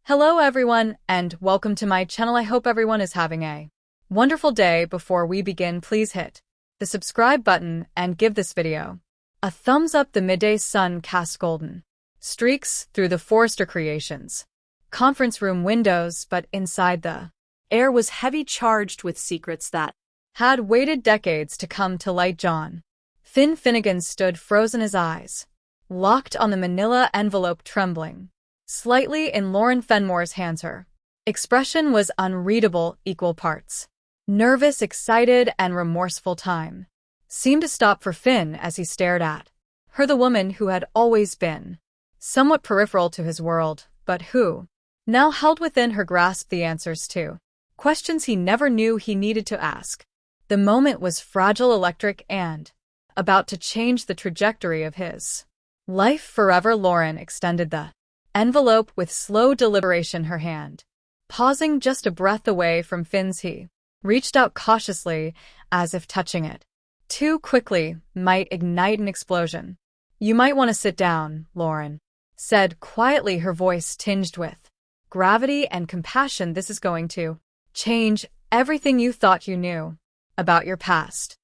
Hello everyone, and welcome to my channel. I hope everyone is having a wonderful day. Before we begin, please hit the subscribe button and give this video a thumbs up. The midday sun cast golden streaks through the Forrester Creations conference room windows, but inside the air was heavy, charged with secrets that had waited decades to come to light. John Finn Finnegan stood frozen, his eyes locked on the manila envelope, trembling slightly in Lauren Fenmore's hands. Her expression was unreadable, equal parts nervous, excited, and remorseful. Time seemed to stop for Finn as he stared at her, the woman who had always been somewhat peripheral to his world, but who now held within her grasp the answers to questions he never knew he needed to ask. The moment was fragile, electric, and about to change the trajectory of his life forever. Lauren extended the envelope with slow deliberation, her hand pausing just a breath away from Finn's. He reached out cautiously, as if touching it too quickly might ignite an explosion. "You might want to sit down," Lauren said quietly, her voice tinged with gravity and compassion. "This is going to change everything you thought you knew about your past."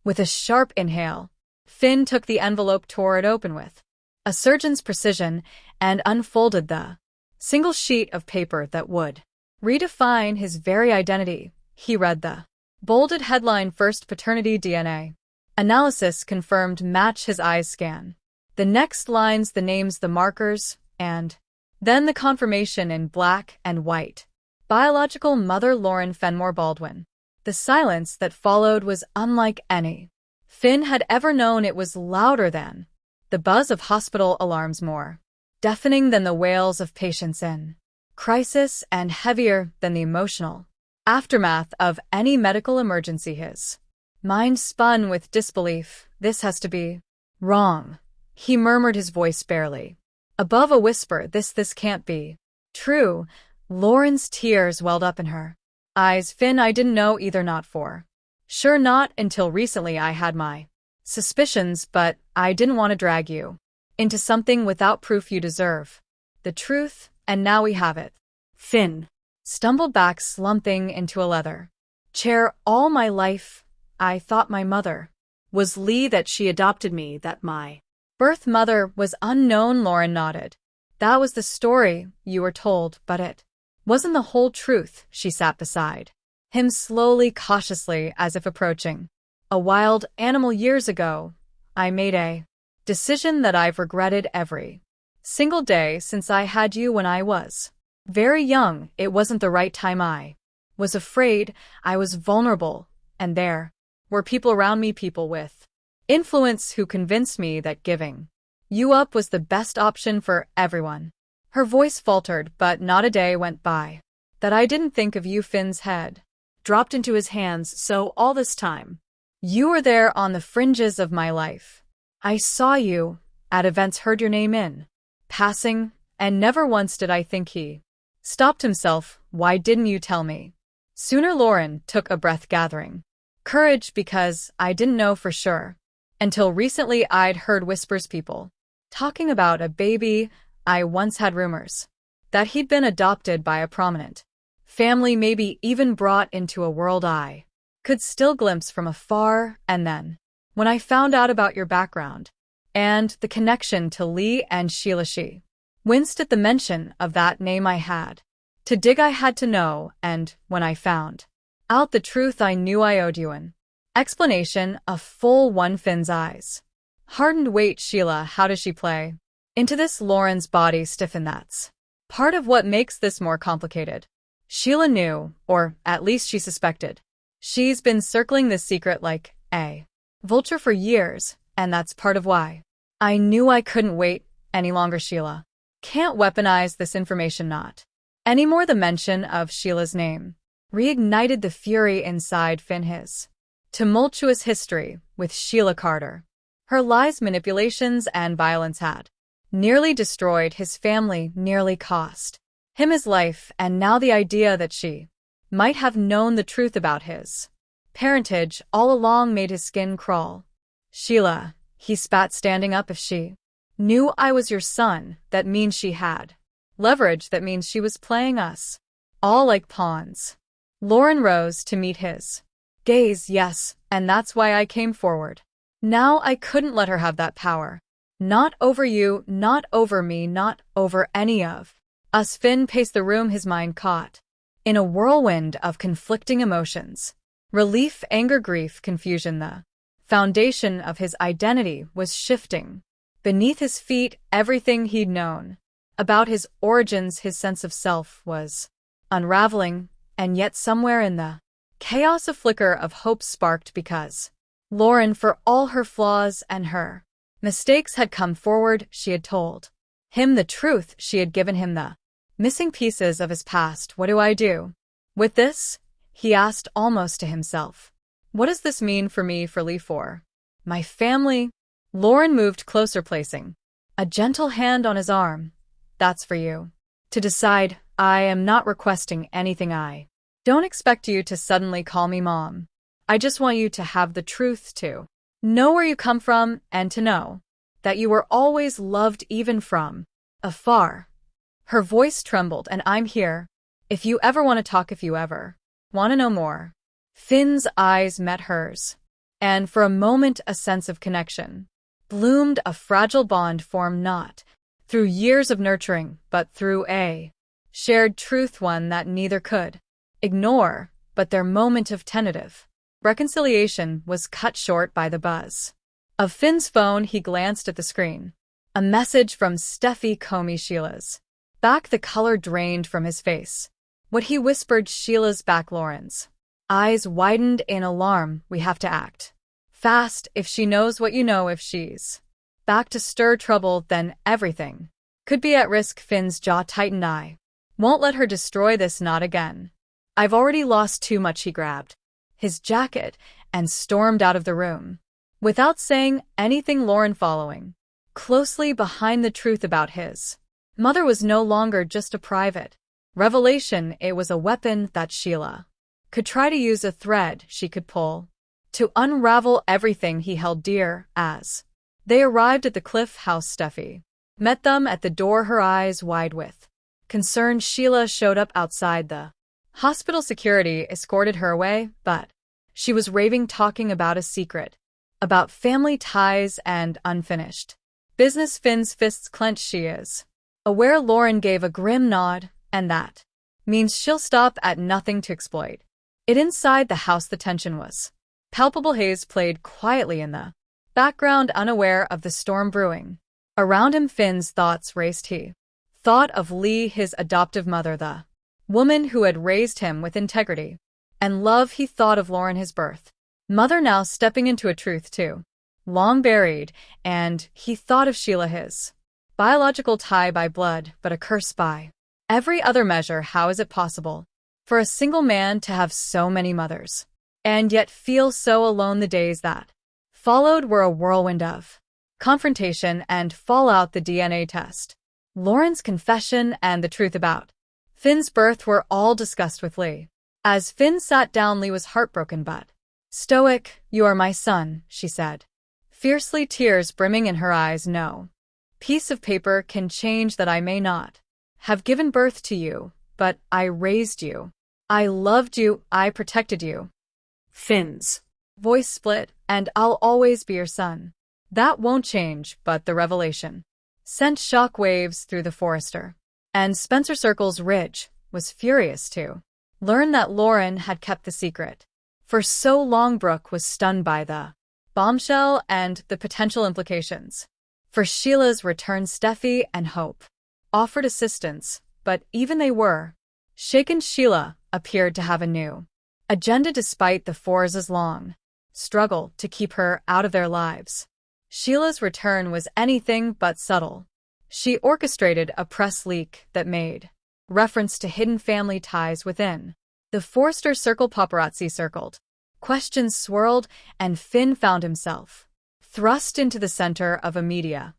With a sharp inhale, Finn took the envelope, tore it open with a surgeon's precision, and unfolded the single sheet of paper that would redefine his very identity. He read the bolded headline, "First Paternity DNA Analysis Confirmed," match his eyes scan the next lines, the names, the markers, and then the confirmation in black and white: biological mother Lauren Fenmore Baldwin. The silence that followed was unlike any Finn had ever known. It was louder than the buzz of hospital alarms, more deafening than the wails of patients in crisis, and heavier than the emotional aftermath of any medical emergency. His mind spun with disbelief. "This has to be wrong," he murmured, his voice barely above a whisper. This can't be true." Lauren's tears welled up in her eyes. "Finn, I didn't know either, not for sure, not until recently. I had my suspicions, but I didn't want to drag you into something without proof. You deserve the truth, and now we have it." Finn stumbled back, slumping into a leather chair. "All my life, I thought my mother was Lee, that she adopted me, that my birth mother was unknown." Lauren nodded. "That was the story you were told, but it wasn't the whole truth." She sat beside him, slowly, cautiously, as if approaching a wild animal. "Years ago, I made a decision that I've regretted every single day since I had you. When I was very young, it wasn't the right time. I was afraid, I was vulnerable, and there were people around me, people with influence, who convinced me that giving you up was the best option for everyone." Her voice faltered, but not a day went by that I didn't think of you. Finn's head dropped into his hands. "So all this time, you were there on the fringes of my life. I saw you at events, heard your name in passing, and never once did I think." He stopped himself. "Why didn't you tell me sooner?" Lauren took a breath, gathering courage. "Because I didn't know for sure. Until recently, I'd heard whispers, people talking about a baby. I once had rumors that he'd been adopted by a prominent family, maybe even brought into a world I could still glimpse from afar. And then, when I found out about your background and the connection to Lee and Sheila," she winced at the mention of that name. "I had to dig, I had to know, and when I found out the truth, I knew I owed you an explanation." A full one. Finn's eyes hardened. "Wait, Sheila, how does she play into this?" Lauren's body stiffened. "That's part of what makes this more complicated. Sheila knew, or at least she suspected. She's been circling this secret like a vulture for years, and that's part of why I knew I couldn't wait any longer. Sheila can't weaponize this information, not anymore." The mention of Sheila's name reignited the fury inside Finn. His tumultuous history with Sheila Carter, her lies, manipulations, and violence had nearly destroyed his family, nearly cost him his life, and now the idea that she might have known the truth about his parentage all along made his skin crawl. "Sheila," he spat, standing up, "if she knew I was your son, that means she had Leverage that means she was playing us. All like pawns. Lauren rose to meet his gaze. Yes, and that's why I came forward. Now I couldn't let her have that power. Not over you, not over me, not over any of us. Finn paced the room, his mind caught in a whirlwind of conflicting emotions. Relief, anger, grief, confusion. The foundation of his identity was shifting. Beneath his feet, everything he'd known about his origins, his sense of self, was unraveling, and yet somewhere in the chaos a flicker of hope sparked because Lauren, for all her flaws and her mistakes, had come forward. She had told him the truth. She had given him the missing pieces of his past. What do I do with this? He asked, almost to himself. What does this mean for me, for Lee, for my family? Lauren moved closer, placing a gentle hand on his arm. That's for you to decide. I am not requesting anything. I don't expect you to suddenly call me mom. I just want you to have the truth, to know where you come from, and to know that you were always loved, even from afar. Her voice trembled. And I'm here if you ever want to talk, if you ever want to know more. Finn's eyes met hers, and for a moment a sense of connection bloomed. A fragile bond formed, not through years of nurturing, but through a shared truth, one that neither could ignore. But their moment of tentative reconciliation was cut short by the buzz of Finn's phone. He glanced at the screen. A message from Steffi Comey. Sheila's back. The color drained from his face. What he whispered. Sheila's back. Lauren's eyes widened in alarm. We have to act fast. If she knows what you know, if she's back to stir trouble, then everything could be at risk. Finn's jaw tightened. I won't let her destroy this, not again. I've already lost too much. He grabbed his jacket and stormed out of the room. Without saying anything, Lauren following closely behind. The truth about his mother was no longer just a private revelation. It was a weapon that Sheila could try to use, a thread she could pull to unravel everything he held dear. As they arrived at the Cliff House, Steffi met them at the door, her eyes wide with concern. Sheila showed up outside. The hospital security escorted her away, but she was raving, talking about a secret, about family ties and unfinished business. Finn's fists clenched. She is aware. Lauren gave a grim nod. And that means she'll stop at nothing to exploit it. Inside the house, the tension was palpable. Hayes played quietly in the background, unaware of the storm brewing around him. Finn's thoughts raced. He thought of Lee, his adoptive mother, the woman who had raised him with integrity and love. He thought of Lauren, his birth mother, now stepping into a truth too long buried. And he thought of Sheila, his biological tie by blood, but a curse by every other measure. How is it possible for a single man to have so many mothers and yet feel so alone? The days that followed were a whirlwind of confrontation and fallout. The DNA test, Lauren's confession, and the truth about Finn's birth were all discussed with Lee. As Finn sat down, Lee was heartbroken but stoic. You are my son, she said, fiercely, tears brimming in her eyes. No piece of paper can change that. I may not have given birth to you, but I raised you. I loved you. I protected you. Finn's voice split. And I'll always be your son. That won't change. But the revelation sent shock waves through the Forrester and Spencer circles. Ridge was furious to learn that Lauren had kept the secret for so long. Brooke was stunned by the bombshell and the potential implications for Sheila's return. Steffi and Hope offered assistance, but even they were shaken. Sheila appeared to have a new agenda despite the Forres' long struggle to keep her out of their lives. Sheila's return was anything but subtle. She orchestrated a press leak that made reference to hidden family ties within the Forrester circle. Paparazzi circled. Questions swirled, and Finn found himself thrust into the center of a media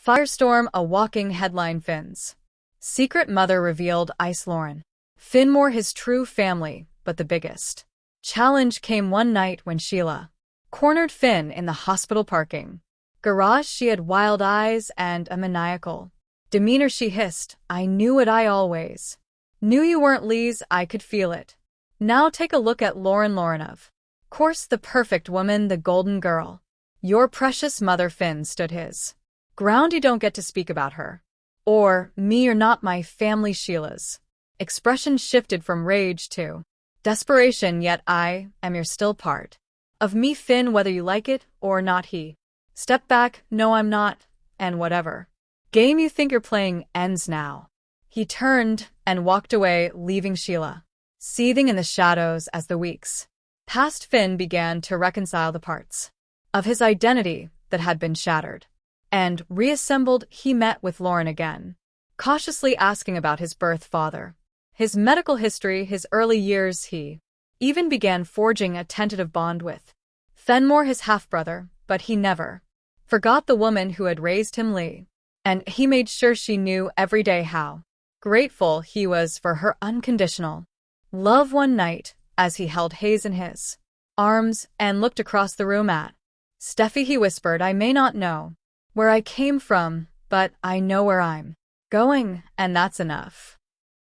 firestorm, a walking headline. Finn's secret mother revealed. Ice Lauren Finmore, his true family. But the biggest challenge came one night when Sheila cornered Finn in the hospital parking garage. She had wild eyes and a maniacal demeanor she hissed, I knew it, I always knew you weren't Lise, I could feel it. Now take a look at Lauren Lorenov. Course the perfect woman, the golden girl. Your precious mother. Finn stood his ground. You don't get to speak about her. Or me, you're not my family. Sheila's expression shifted from rage to desperation. Yet I am your still part of me, Finn, whether you like it or not. He stepped back. No, I'm not. And whatever game you think you're playing ends now. He turned and walked away, leaving Sheila seething in the shadows as the weeks passed. Finn began to reconcile the parts of his identity that had been shattered and reassembled. He met with Lauren again, cautiously asking about his birth father, his medical history, his early years. He even began forging a tentative bond with Fenmore, his half-brother, but he never forgot the woman who had raised him, Lee, and he made sure she knew every day how grateful he was for her unconditional love. One night, as he held Hayes in his arms and looked across the room at Steffi, he whispered, I may not know where I came from, but I know where I'm going, and that's enough.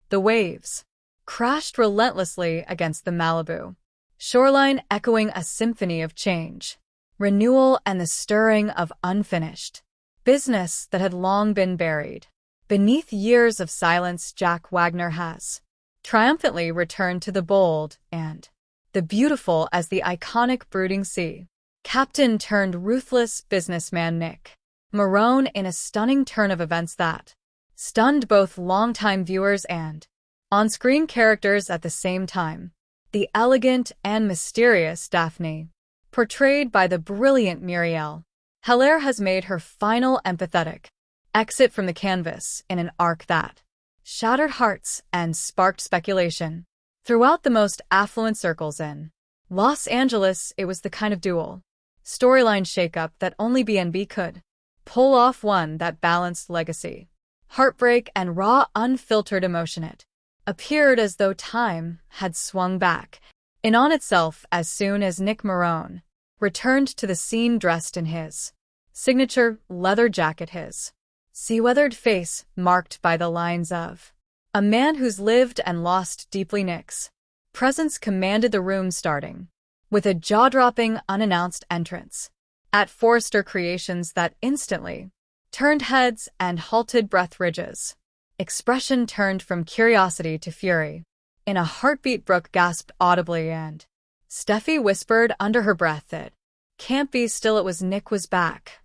The waves crashed relentlessly against the Malibu shoreline, echoing a symphony of change, renewal, and the stirring of unfinished business that had long been buried beneath years of silence. Jack Wagner has triumphantly returned to the bold and the beautiful as the iconic brooding sea captain turned ruthless businessman Nick Marone in a stunning turn of events that stunned both longtime viewers and on-screen characters at the same time. The elegant and mysterious Daphne, portrayed by the brilliant Muriel Heller, has made her final empathetic exit from the canvas in an arc that shattered hearts and sparked speculation throughout the most affluent circles in Los Angeles. It was the kind of dual storyline shakeup that only BNB could pull off, one that balanced legacy, heartbreak, and raw, unfiltered emotion. It appeared as though time had swung back in on itself as soon as Nick Marone returned to the scene dressed in his signature leather jacket, his sea-weathered face marked by the lines of a man who's lived and lost deeply. Nick's presence commanded the room, starting with a jaw-dropping, unannounced entrance at Forrester Creations that instantly turned heads and halted breath. Ridge's expression turned from curiosity to fury. In a heartbeat, Brooke gasped audibly, and Steffi whispered under her breath, it can't be. Still, it was. Nick was back.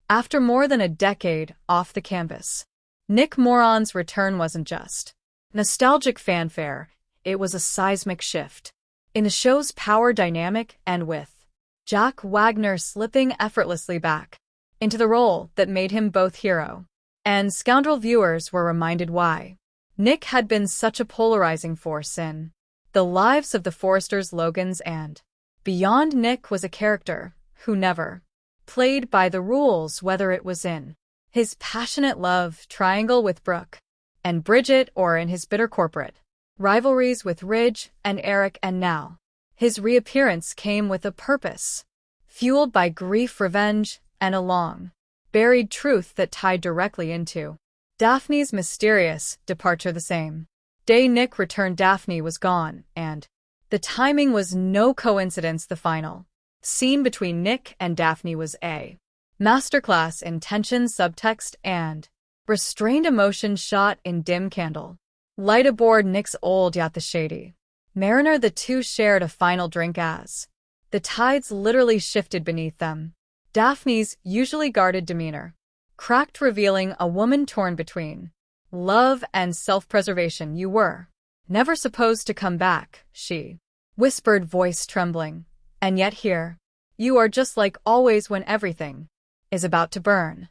After more than a decade off the canvas, Nick Moron's return wasn't just nostalgic fanfare, it was a seismic shift in the show's power dynamic, and with Jack Wagner slipping effortlessly back into the role that made him both hero and scoundrel, viewers were reminded why Nick had been such a polarizing force in the lives of the Forresters, Logans, and beyond. Nick was a character who never played by the rules, whether it was in his passionate love triangle with Brooke and Bridget or in his bitter corporate rivalries with Ridge and Eric. And now his reappearance came with a purpose, fueled by grief, revenge, and a long-buried truth that tied directly into Daphne's mysterious departure. The same day Nick returned, Daphne was gone, and the timing was no coincidence. The final scene between Nick and Daphne was a masterclass in tension, subtext, and restrained emotion, shot in dim candle light aboard Nick's old yacht, the Shady Mariner. The two shared a final drink as the tides literally shifted beneath them. Daphne's usually guarded demeanor cracked, revealing a woman torn between love and self-preservation. You were never supposed to come back, she whispered, voice trembling. And yet here you are, just like always when everything is about to burn.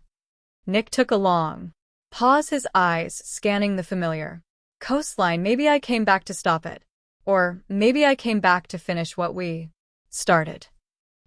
Nick took a long pause, his eyes scanning the familiar coastline. Maybe I came back to stop it. Or maybe I came back to finish what we started.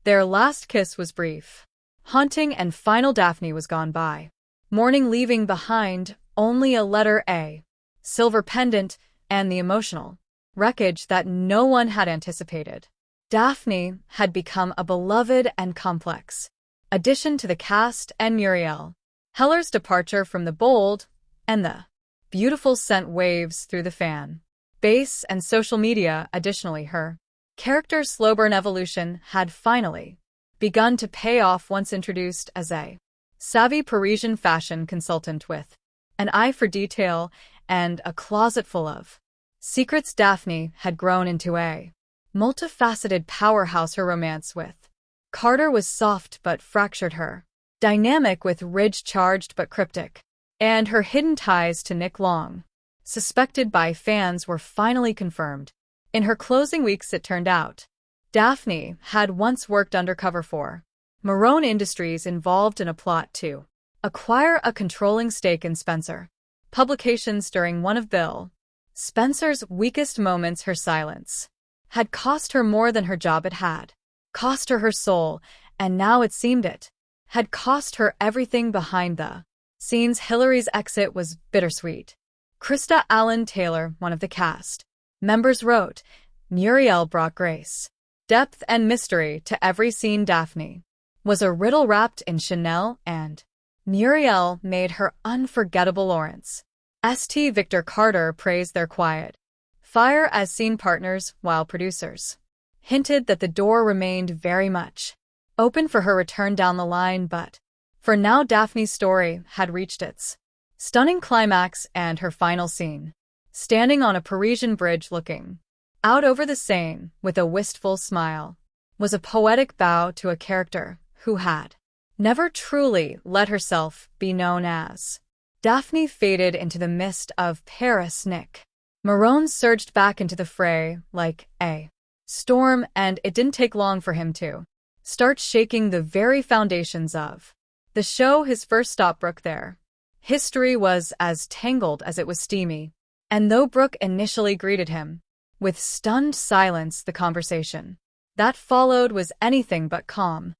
Their last kiss was brief, haunting, and final. Daphne was gone by morning, leaving behind only a letter, a silver pendant, and the emotional wreckage that no one had anticipated. Daphne had become a beloved and complex addition to the cast, and Muriel Heller's departure from the bold and the beautiful sent waves through the fan base and social media. Additionally, her character's slow burn evolution had finally begun to pay off once introduced as a savvy Parisian fashion consultant with an eye for detail and a closet full of secrets. Daphne had grown into a multifaceted powerhouse. Her romance with Carter was soft but fractured, her dynamic with Ridge charged but cryptic, and her hidden ties to Nick Long, suspected by fans, were finally confirmed. In her closing weeks, it turned out Daphne had once worked undercover for Marone Industries, involved in a plot to acquire a controlling stake in Spencer Publications. During one of Bill Spencer's weakest moments, her silence had cost her more than her job. It had cost her her soul, and now it seemed it had cost her everything behind the scenes. Hillary's exit was bittersweet. Krista Allen Taylor, one of the cast members, wrote, "Muriel brought grace, depth, and mystery to every scene. Daphne was a riddle wrapped in Chanel, and Muriel made her unforgettable." Lawrence St. Victor Carter praised their quiet fire as scene partners, while producers hinted that the door remained very much open for her return down the line. But for now, Daphne's story had reached its stunning climax, and her final scene, standing on a Parisian bridge looking out over the Seine with a wistful smile, was a poetic bow to a character who had never truly let herself be known as. Daphne faded into the mist of Paris. Nick Marone surged back into the fray like a storm, and it didn't take long for him to start shaking the very foundations of the show. His first stop, Brooke. Their history was as tangled as it was steamy, and though Brooke initially greeted him with stunned silence, the conversation that followed was anything but calm.